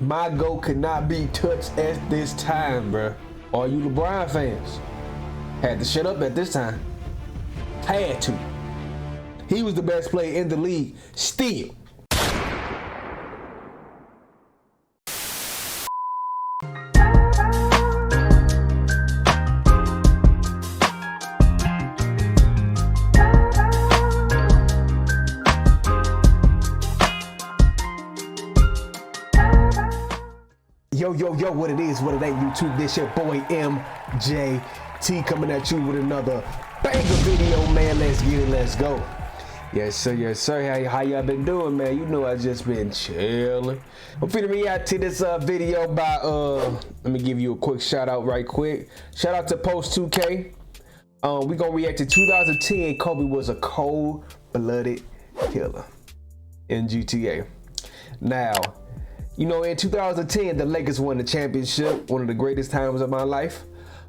My GOAT could not be touched at this time, bruh. All you LeBron fans had to shut up at this time. Had to. He was the best player in the league still. Yo, what it is, what it ain't, YouTube. This your boy MJT coming at you with another banger video, man. Let's get it, let's go. Yes, sir. How y'all been doing, man? You know I just been chilling. I'm finna react to this video by, let me give you a quick shout out right quick. Shout out to Post 2K. We gonna react to 2010. Kobe was a cold-blooded killer in GTA. Now, you know, in 2010, the Lakers won the championship, one of the greatest times of my life.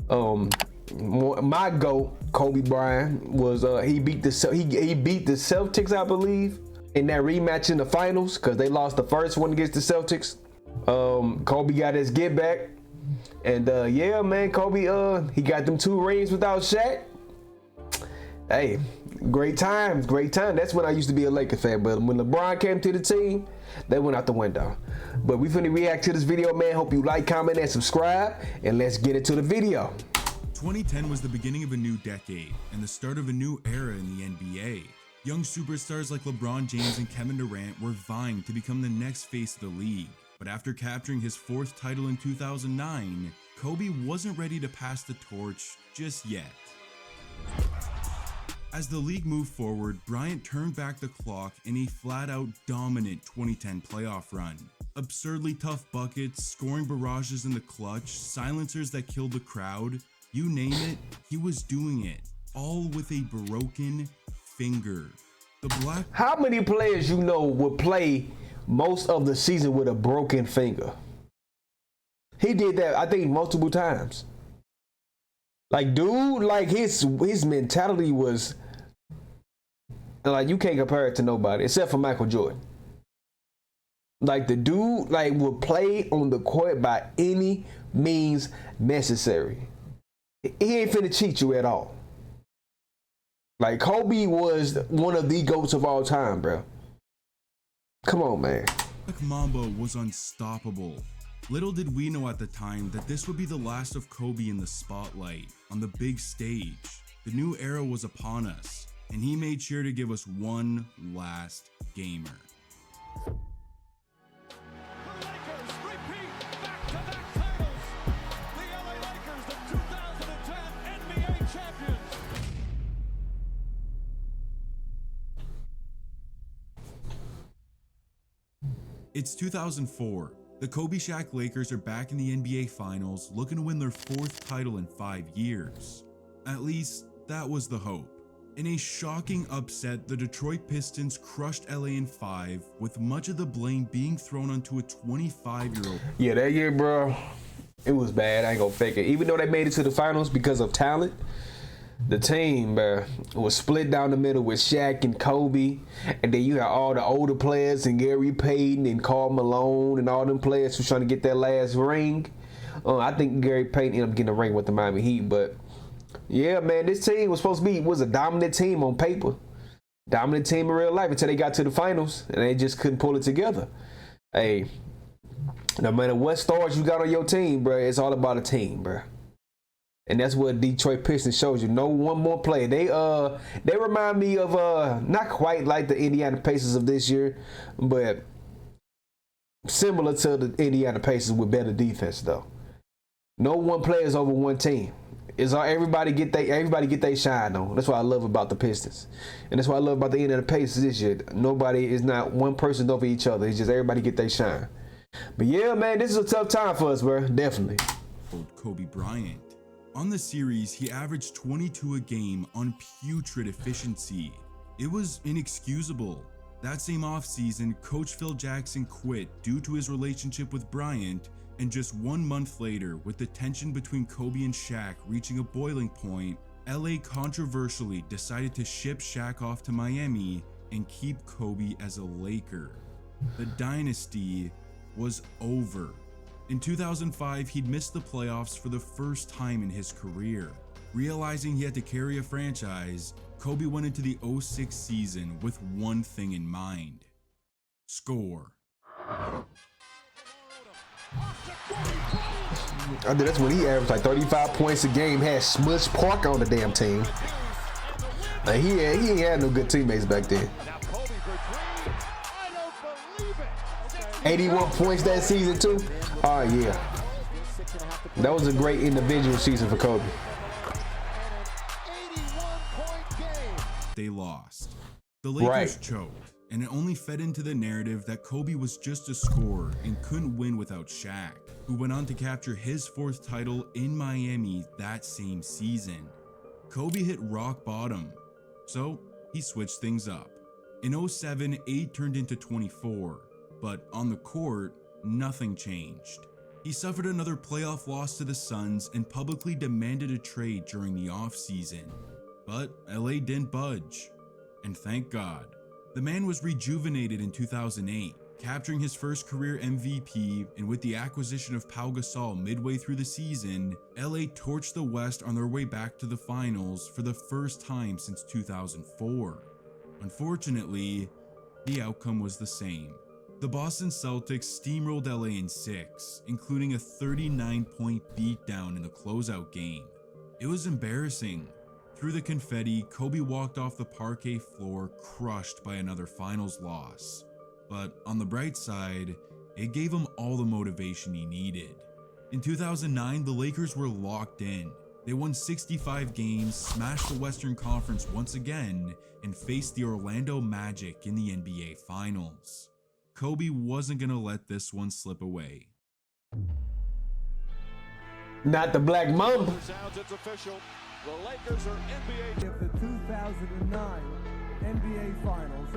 My GOAT, Kobe Bryant, was he beat the Celtics, I believe, in that rematch in the finals because they lost the first one against the Celtics. Kobe got his get back, and yeah, man, Kobe he got them 2 rings without Shaq. Hey, great times, great time. That's when I used to be a Lakers fan, but when LeBron came to the team, that went out the window. But we finna react to this video, man. Hope you like, comment, and subscribe, and let's get into the video. 2010 was the beginning of a new decade and the start of a new era in the NBA. Young superstars like LeBron James and Kevin Durant were vying to become the next face of the league. But after capturing his 4th title in 2009, Kobe wasn't ready to pass the torch just yet. As the league moved forward, Bryant turned back the clock in a flat-out dominant 2010 playoff run. Absurdly tough buckets, scoring barrages in the clutch, silencers that killed the crowd, you name it, he was doing it, all with a broken finger. How many players you know would play most of the season with a broken finger? He did that, I think, multiple times. Like, dude, like his mentality was like, you can't compare it to nobody except for Michael Jordan. Like, the dude like would play on the court by any means necessary. He ain't finna cheat you at all. Like, Kobe was one of the GOATs of all time, bro. Come on, man. Mamba was unstoppable. Little did we know at the time that this would be the last of Kobe in the spotlight, on the big stage. The new era was upon us, and he made sure to give us one last gamer. The Lakers repeat back-to-back titles. The LA Lakers, the 2010 NBA champions. It's 2004. The Kobe Shaq Lakers are back in the NBA Finals, looking to win their 4th title in 5 years. At least, that was the hope. In a shocking upset, the Detroit Pistons crushed LA in 5, with much of the blame being thrown onto a 25-year-old. Yeah, that year, bro, it was bad. I ain't gonna fake it. Even though they made it to the finals because of talent, the team, bro, was split down the middle with Shaq and Kobe, and then you had all the older players and Gary Payton and Karl Malone and all them players who trying to get that last ring. I think Gary Payton ended up getting a ring with the Miami Heat, but yeah, man, this team was a dominant team on paper, dominant team in real life until they got to the finals and they just couldn't pull it together. Hey, no matter what stars you got on your team, bro, it's all about a team, bro. And that's what Detroit Pistons shows you. No one more player. They remind me of not quite like the Indiana Pacers of this year, but similar to the Indiana Pacers with better defense though. No one player is over one team. It's all everybody get they shine on. That's what I love about the Pistons, and that's what I love about the Indiana Pacers this year. Nobody is not one person over each other. It's just everybody get they shine. But yeah, man, this is a tough time for us, bro. Definitely. Kobe Bryant. On the series, he averaged 22 a game on putrid efficiency. It was inexcusable. That same offseason, Coach Phil Jackson quit due to his relationship with Bryant, and just 1 month later, with the tension between Kobe and Shaq reaching a boiling point, LA controversially decided to ship Shaq off to Miami and keep Kobe as a Laker. The dynasty was over. In 2005, he'd missed the playoffs for the first time in his career. Realizing he had to carry a franchise, Kobe went into the 06 season with one thing in mind: score. I think that's when he averaged like 35 points a game, had Smush Park on the damn team. Like he ain't had no good teammates back then. 81 points that season too. Oh yeah, that was a great individual season for Kobe. They lost. The Lakers choked, and it only fed into the narrative that Kobe was just a scorer and couldn't win without Shaq, who went on to capture his fourth title in Miami that same season. Kobe hit rock bottom, so he switched things up. In 07, 8 turned into 24, but on the court, nothing changed. He suffered another playoff loss to the Suns and publicly demanded a trade during the offseason. But LA didn't budge, and thank God. The man was rejuvenated in 2008, capturing his first career MVP, and with the acquisition of Pau Gasol midway through the season, LA torched the West on their way back to the finals for the first time since 2004. Unfortunately, the outcome was the same. The Boston Celtics steamrolled LA in 6, including a 39-point beatdown in the closeout game. It was embarrassing. Through the confetti, Kobe walked off the parquet floor crushed by another finals loss. But on the bright side, it gave him all the motivation he needed. In 2009, the Lakers were locked in. They won 65 games, smashed the Western Conference once again, and faced the Orlando Magic in the NBA Finals. Kobe wasn't gonna let this one slip away. Not the Black Mamba. Sounds it's official. The Lakers are NBA. Of the 2009 NBA Finals,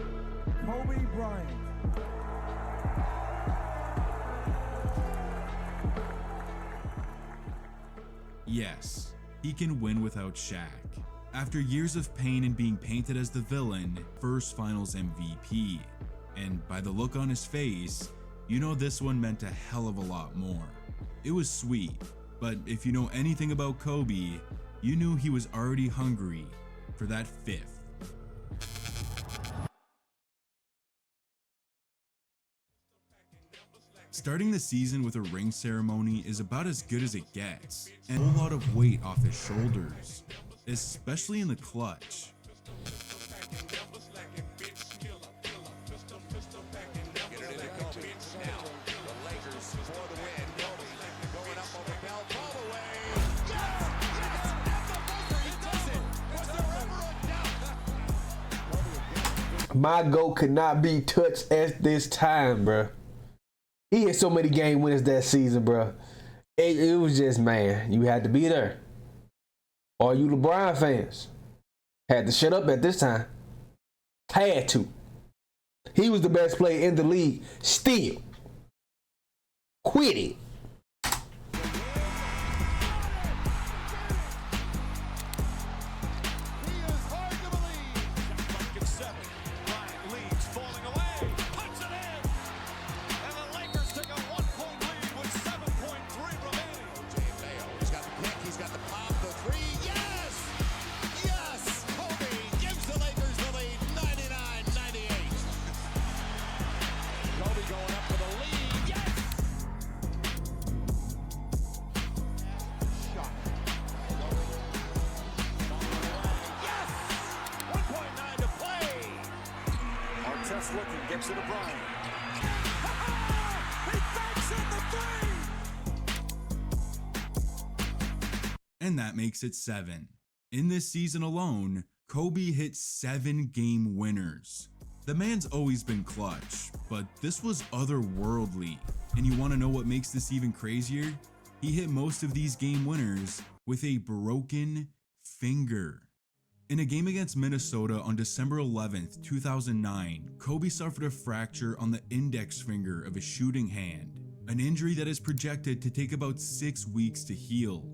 Kobe Bryant. Yes, he can win without Shaq. After years of pain and being painted as the villain, first Finals MVP. And by the look on his face, you know this one meant a hell of a lot more. It was sweet, but if you know anything about Kobe, you knew he was already hungry for that fifth. Starting the season with a ring ceremony is about as good as it gets, and a whole lot of weight off his shoulders, especially in the clutch. My GOAT could not be touched at this time, bro. He had so many game winners that season, bro. It was just, man, you had to be there. All you LeBron fans had to shut up at this time. Had to. He was the best player in the league. Still. Quit it. Looking, gets it to Bryant. He banks in the three. And that makes it 7. In this season alone, Kobe hit 7 game winners. The man's always been clutch, but this was otherworldly. And you want to know what makes this even crazier? He hit most of these game winners with a broken finger. In a game against Minnesota on December 11th, 2009, Kobe suffered a fracture on the index finger of his shooting hand, an injury that is projected to take about 6 weeks to heal.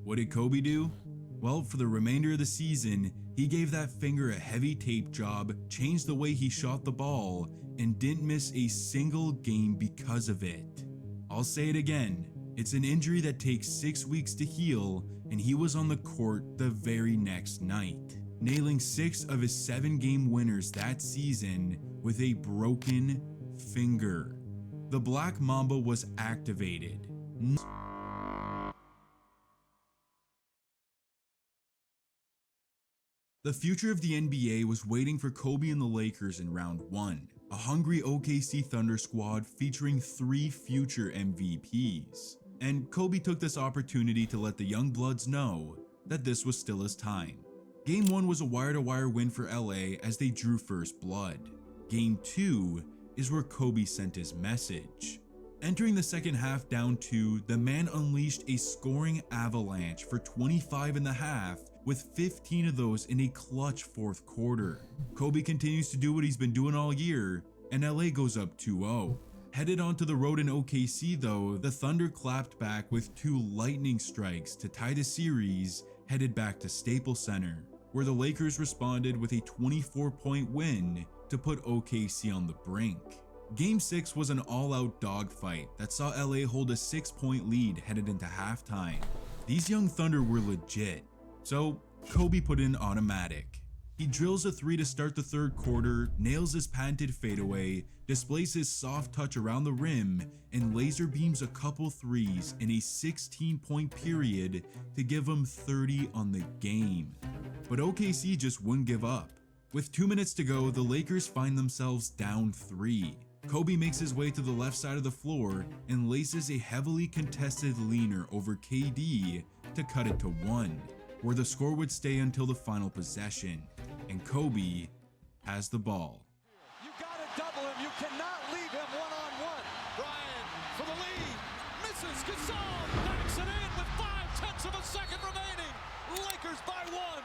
What did Kobe do? Well, for the remainder of the season, he gave that finger a heavy tape job, changed the way he shot the ball, and didn't miss a single game because of it. I'll say it again, it's an injury that takes 6 weeks to heal, and he was on the court the very next night, nailing 6 of his 7 game winners that season with a broken finger. The Black Mamba was activated. The future of the NBA was waiting for Kobe and the Lakers in round 1, a hungry OKC Thunder squad featuring 3 future MVPs. And Kobe took this opportunity to let the young bloods know that this was still his time. Game 1 was a wire-to-wire win for LA as they drew first blood. Game 2 is where Kobe sent his message. Entering the second half down 2, the man unleashed a scoring avalanche for 25 in the half, with 15 of those in a clutch fourth quarter. Kobe continues to do what he's been doing all year, and LA goes up 2-0. Headed onto the road in OKC though, the Thunder clapped back with 2 lightning strikes to tie the series, headed back to Staples Center, where the Lakers responded with a 24-point win to put OKC on the brink. Game 6 was an all-out dogfight that saw LA hold a 6-point lead headed into halftime. These young Thunder were legit, so Kobe put in automatic. He drills a 3 to start the third quarter, nails his patented fadeaway, displays his soft touch around the rim, and laser beams a couple threes in a 16-point period to give him 30 on the game. But OKC just wouldn't give up. With 2 minutes to go, the Lakers find themselves down 3. Kobe makes his way to the left side of the floor and laces a heavily contested leaner over KD to cut it to 1, where the score would stay until the final possession, and Kobe has the ball. You gotta double him. You cannot leave him one-on-one. Bryant for the lead. Misses. Gasol backs it in with 0.5 seconds remaining. Lakers by 1.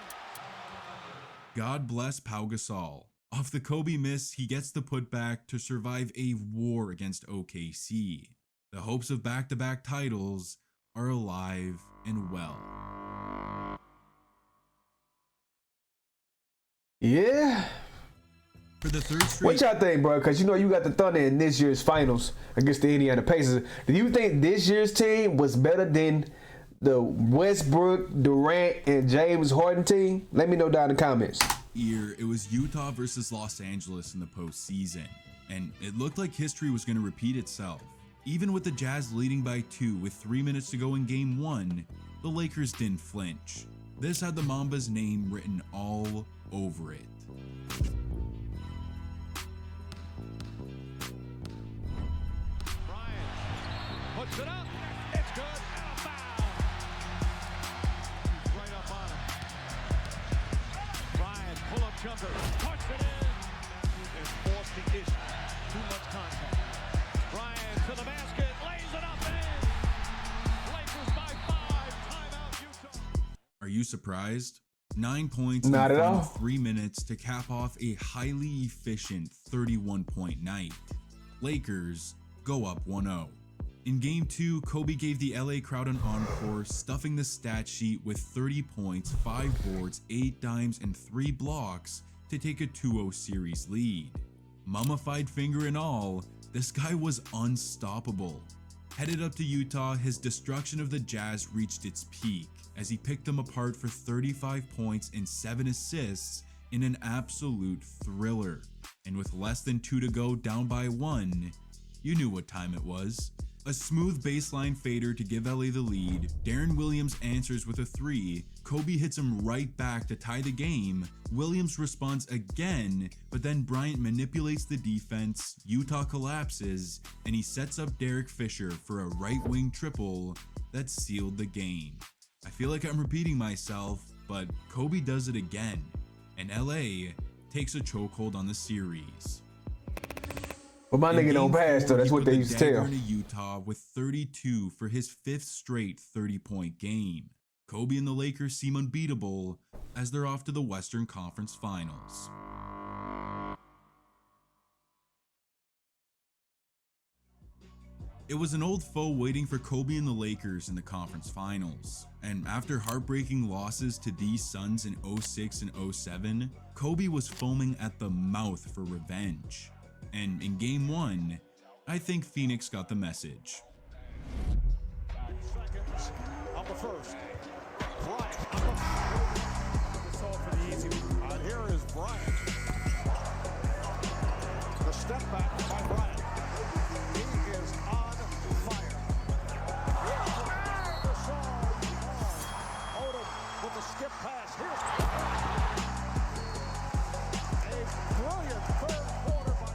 God bless Pau Gasol. Off the Kobe miss, he gets the putback to survive a war against OKC. The hopes of back-to-back titles are alive and well. Yeah. For the third straight, What y'all think, bro? Because you know you got the Thunder in this year's finals against the Indiana Pacers. Do you think this year's team was better than the Westbrook, Durant, and James Harden team? Let me know down in the comments. year, it was Utah versus Los Angeles in the postseason, and it looked like history was going to repeat itself. Even with the Jazz leading by 2 with 3 minutes to go in Game 1, the Lakers didn't flinch. This had the Mamba's name written all over it. Bryant puts it up. It's good. And a foul. He's right up on him. Bryant, pull-up jumper. Puts it in. And forced the issue. Too much contact. Bryant to the basket. Lays it up and in. Lakers by 5. Timeout, Utah. Are you surprised? 9 points Not in the at final all. 3 minutes to cap off a highly efficient 31-point night. Lakers go up 1-0. In Game 2, Kobe gave the LA crowd an encore, stuffing the stat sheet with 30 points, 5 boards, 8 dimes, and 3 blocks to take a 2-0 series lead. Mummified finger and all, this guy was unstoppable. Headed up to Utah, his destruction of the Jazz reached its peak as he picked them apart for 35 points and 7 assists in an absolute thriller. And with less than 2 to go, down by 1, you knew what time it was. A smooth baseline fader to give LA the lead, Darren Williams answers with a 3, Kobe hits him right back to tie the game, Williams responds again, but then Bryant manipulates the defense, Utah collapses, and he sets up Derek Fisher for a right wing triple that sealed the game. I feel like I'm repeating myself, but Kobe does it again, and LA takes a chokehold on the series. But my nigga don't pass though. That's He what put they the used to dagger tell. into Utah with 32 for his 5th straight 30-point game. Kobe and the Lakers seem unbeatable as they're off to the Western Conference Finals. It was an old foe waiting for Kobe and the Lakers in the conference finals, and after heartbreaking losses to these Suns in 06 and 07, Kobe was foaming at the mouth for revenge. And in Game 1, I think Phoenix got the message. first. Bryant. It's all for the easy one. Here is Bryant. The step back by Bryant. He is on fire. Odom with the skip pass. Here's a brilliant third quarter by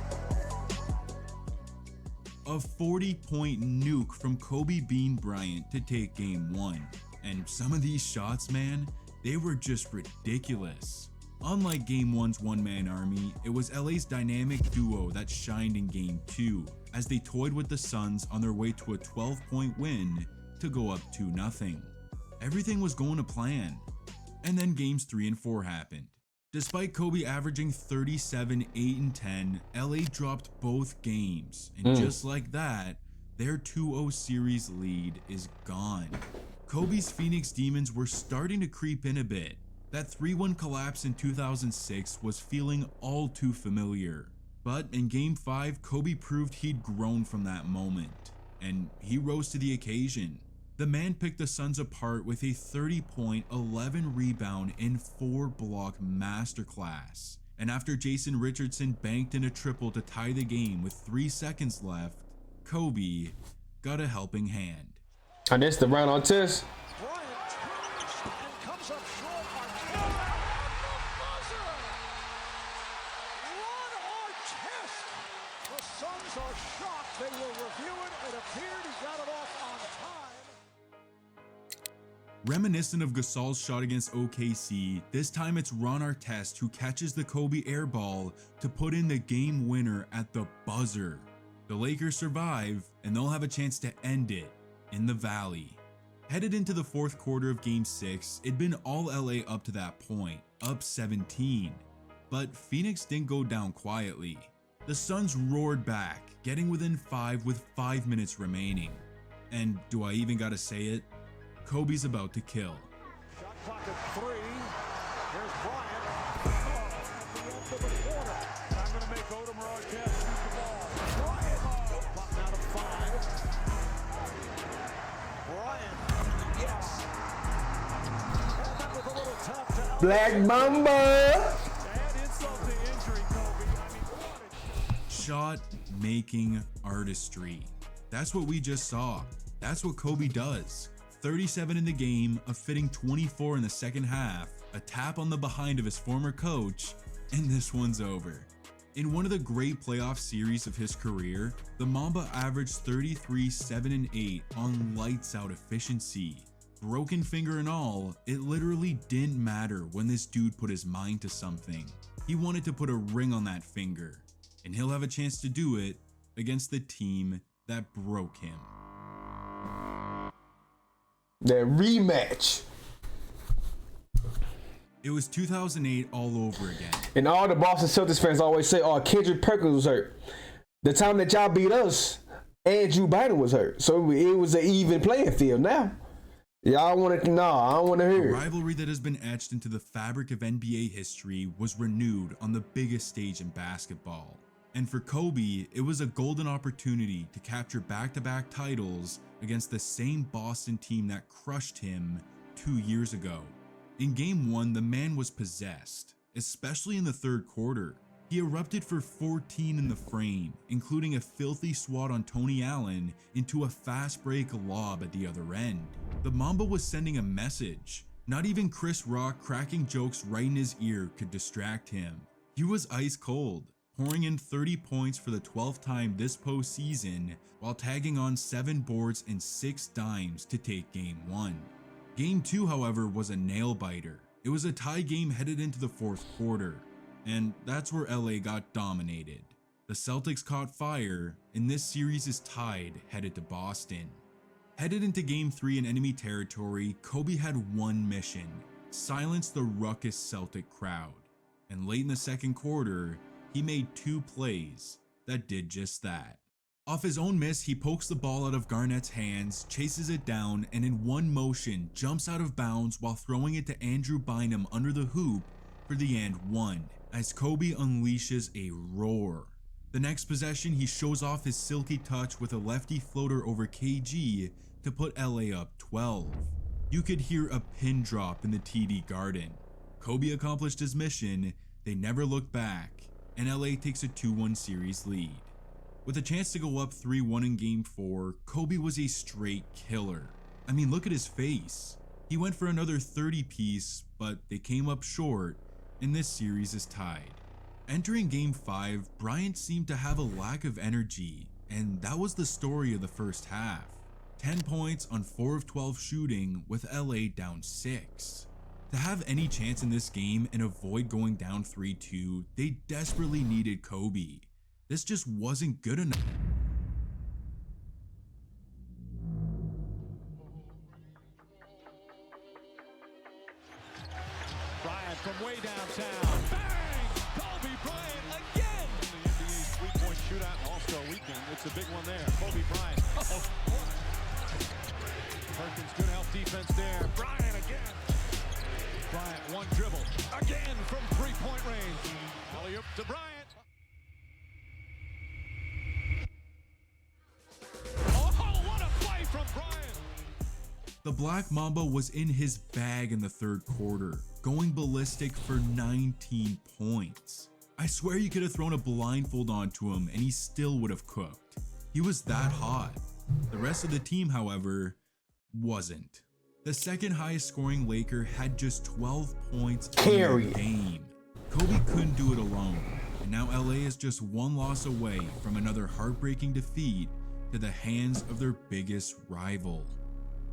A 40-point nuke from Kobe Bean Bryant to take game 1. And some of these shots, man, they were just ridiculous. Unlike game 1's one-man army, it was LA's dynamic duo that shined in game 2 as they toyed with the Suns on their way to a 12-point win to go up 2-0. Everything was going to plan. And then games 3 and 4 happened. Despite Kobe averaging 37, 8, and 10, LA dropped both games, and just like that, their 2-0 series lead is gone. Kobe's Phoenix Demons were starting to creep in a bit. That 3-1 collapse in 2006 was feeling all too familiar. But in Game 5, Kobe proved he'd grown from that moment, and he rose to the occasion. The man picked the Suns apart with a 30-point, 11-rebound, and 4-block masterclass. And after Jason Richardson banked in a triple to tie the game with 3 seconds left, Kobe got a helping hand. And that's the round on test. Bryant turns and comes up short on the buzzer. Run or test. The Suns are shocked. They will review it. It appeared he got it off on time. Reminiscent of Gasol's shot against OKC, this time it's Ron Artest who catches the Kobe air ball to put in the game winner at the buzzer. The Lakers survive, and they'll have a chance to end it in the Valley. Headed into the fourth quarter of Game 6, it'd been all LA up to that point, up 17. But Phoenix didn't go down quietly. The Suns roared back, getting within 5 with 5 minutes remaining. And do I even gotta say it? Kobe's about to kill. Shot clock at 3. Here's Bryant. At the end of the quarter. I'm going to make Odom or Artest shoot the ball. Bryant. Clock now to 5. Bryant. Yes. And that was a little tough to Black Mamba. add insult to injury, Kobe. I mean, what Shot making artistry. That's what we just saw. That's what Kobe does. 37 in the game, a fitting 24 in the second half, a tap on the behind of his former coach, and this one's over. In one of the great playoff series of his career, the Mamba averaged 33, 7, and 8 on lights out efficiency. Broken finger and all, it literally didn't matter when this dude put his mind to something. He wanted to put a ring on that finger, and he'll have a chance to do it against the team that broke him. That rematch. It was 2008 all over again. And all the Boston Celtics fans always say, oh, Kendrick Perkins was hurt. The time that y'all beat us, Andrew Bynum was hurt. So it was an even playing field now. Y'all want to, no, I don't want to A hear it. rivalry that has been etched into the fabric of NBA history was renewed on the biggest stage in basketball. And for Kobe, it was a golden opportunity to capture back-to-back titles against the same Boston team that crushed him 2 years ago. In Game 1, the man was possessed, especially in the third quarter. He erupted for 14 in the frame, including a filthy swat on Tony Allen into a fast break lob at the other end. The Mamba was sending a message. Not even Chris Rock cracking jokes right in his ear could distract him. He was ice cold, pouring in 30 points for the 12th time this postseason while tagging on 7 boards and 6 dimes to take Game 1. Game 2, however, was a nail-biter. It was a tie game headed into the fourth quarter, and that's where LA got dominated. The Celtics caught fire, and this series is tied headed to Boston. Headed into Game 3 in enemy territory, Kobe had one mission: silence the ruckus Celtic crowd. And late in the second quarter, he made 2 plays that did just that. Off his own miss, he pokes the ball out of Garnett's hands, chases it down, and in one motion jumps out of bounds while throwing it to Andrew Bynum under the hoop for the and one, as Kobe unleashes a roar. The next possession, he shows off his silky touch with a lefty floater over KG to put LA up 12. You could hear a pin drop in the TD Garden. Kobe accomplished his mission, they never looked back, and LA takes a 2-1 series lead. With a chance to go up 3-1 in Game 4, Kobe was a straight killer. I mean, look at his face. He went for another 30-piece, but they came up short, and this series is tied. Entering Game 5, Bryant seemed to have a lack of energy, and that was the story of the first half. 10 points on 4 of 12 shooting with LA down 6. To have any chance in this game and avoid going down 3-2, they desperately needed Kobe. This just wasn't good enough. Bryant from way downtown. Bang! Kobe Bryant again! The NBA's three-point shootout All-Star weekend. It's a big one there. Kobe Bryant. Perkins, good help defense there. Bryant again. Bryant, one dribble. Again from three-point range. Alley-oop to Bryant. Oh, what a play from Bryant! The Black Mamba was in his bag in the third quarter, going ballistic for 19 points. I swear you could have thrown a blindfold onto him and he still would have cooked. He was that hot. The rest of the team, however, wasn't. The second highest scoring Laker had just 12 points in the game. Kobe couldn't do it alone, and now LA is just one loss away from another heartbreaking defeat to the hands of their biggest rival.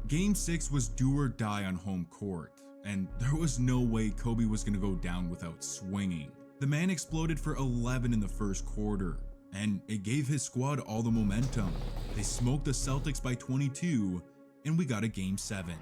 Game 6 was do or die on home court, and there was no way Kobe was going to go down without swinging. The man exploded for 11 in the first quarter, and it gave his squad all the momentum. They smoked the Celtics by 22, and we got a Game 7.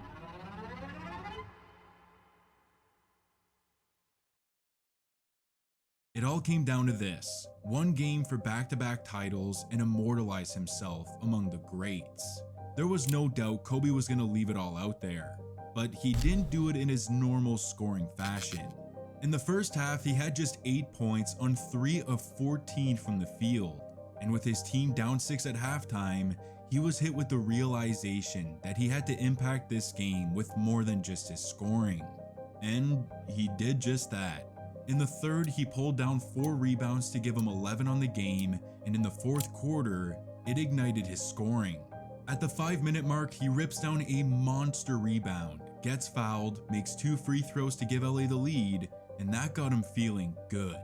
It all came down to this: one game for back-to-back titles and immortalize himself among the greats. There was no doubt Kobe was going to leave it all out there, but he didn't do it in his normal scoring fashion. In the first half, he had just 8 points on 3 of 14 from the field, and with his team down 6 at halftime, he was hit with the realization that he had to impact this game with more than just his scoring. And he did just that. In the third, he pulled down 4 rebounds to give him 11 on the game, and in the fourth quarter, it ignited his scoring. At the 5-minute mark, he rips down a monster rebound, gets fouled, makes 2 free throws to give LA the lead, and that got him feeling good.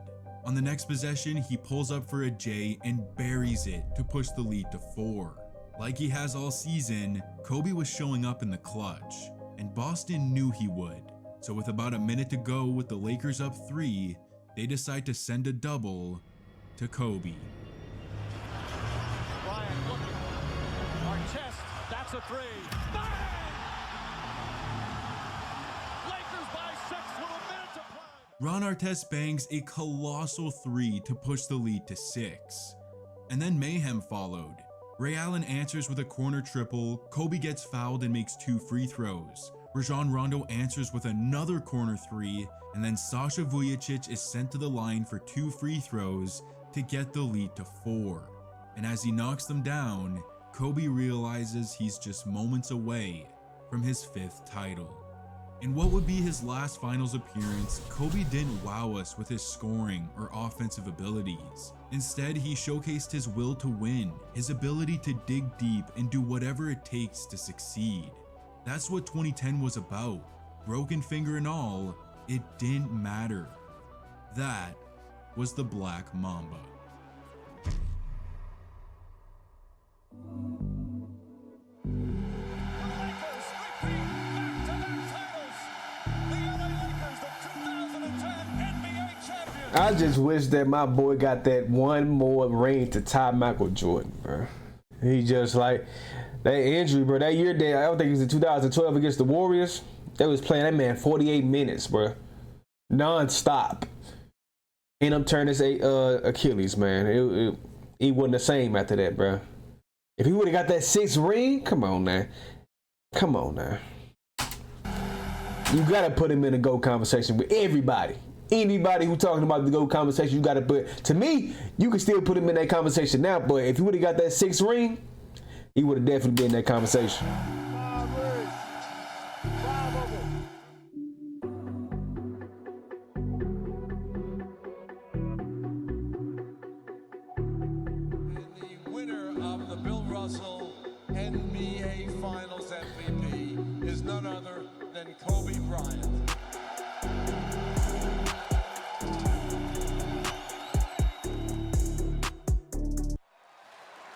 On the next possession, he pulls up for a J and buries it to push the lead to 4. Like he has all season, Kobe was showing up in the clutch, and Boston knew he would. So with about a minute to go with the Lakers up 3, they decide to send a double to Kobe. Bryant looking. Artest, that's a 3. Bang! Lakers by 6 with a minute to play. Ron Artest bangs a colossal 3 to push the lead to 6. And then mayhem followed. Ray Allen answers with a corner triple, Kobe gets fouled and makes 2 free throws. Rajon Rondo answers with another corner 3, and then Sasha Vujacic is sent to the line for 2 free throws to get the lead to 4. And as he knocks them down, Kobe realizes he's just moments away from his 5th title. In what would be his last finals appearance, Kobe didn't wow us with his scoring or offensive abilities. Instead, he showcased his will to win, his ability to dig deep and do whatever it takes to succeed. That's what 2010 was about. Broken finger and all, it didn't matter. That was the Black Mamba. I just wish that my boy got that one more ring to tie Michael Jordan, bro. He just like that injury, bro. That year, I don't think it was in 2012 against the Warriors. They was playing that man 48 minutes, bro, non-stop. End up turning his Achilles, man. He wasn't the same after that, bro. If he would have got that 6th ring, come on now. You gotta put him in a GOAT conversation with everybody. Anybody who talking about the GOAT conversation, you gotta put. To me, you can still put him in that conversation now. But if he would have got that 6th ring, he would have definitely been in that conversation. trouble. And the winner of the Bill Russell NBA Finals MVP is none other than Kobe Bryant.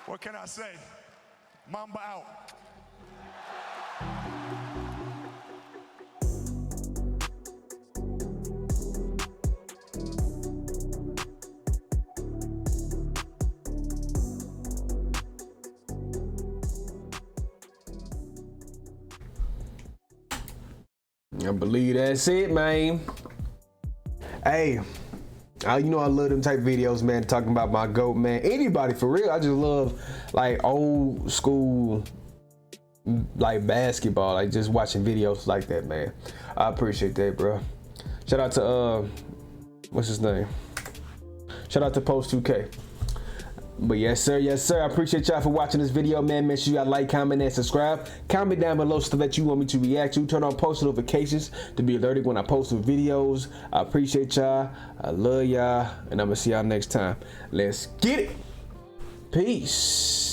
What can I say? Mamba out. I believe that's it, man. Hey, you know I love them type videos, man, talking about my GOAT, man. Anybody, for real. I just love, like, old school, like, basketball. Like, just watching videos like that, man. I appreciate that, bro. Shout out to, what's his name? Shout out to Post 2K. But yes sir, I appreciate y'all for watching this video, man. Make sure y'all like, comment, and subscribe. Comment down below stuff that you want me to react to. Turn on post notifications to be alerted when I post new videos. I appreciate y'all. I love y'all, and I'm gonna see y'all next time. Let's get it. Peace.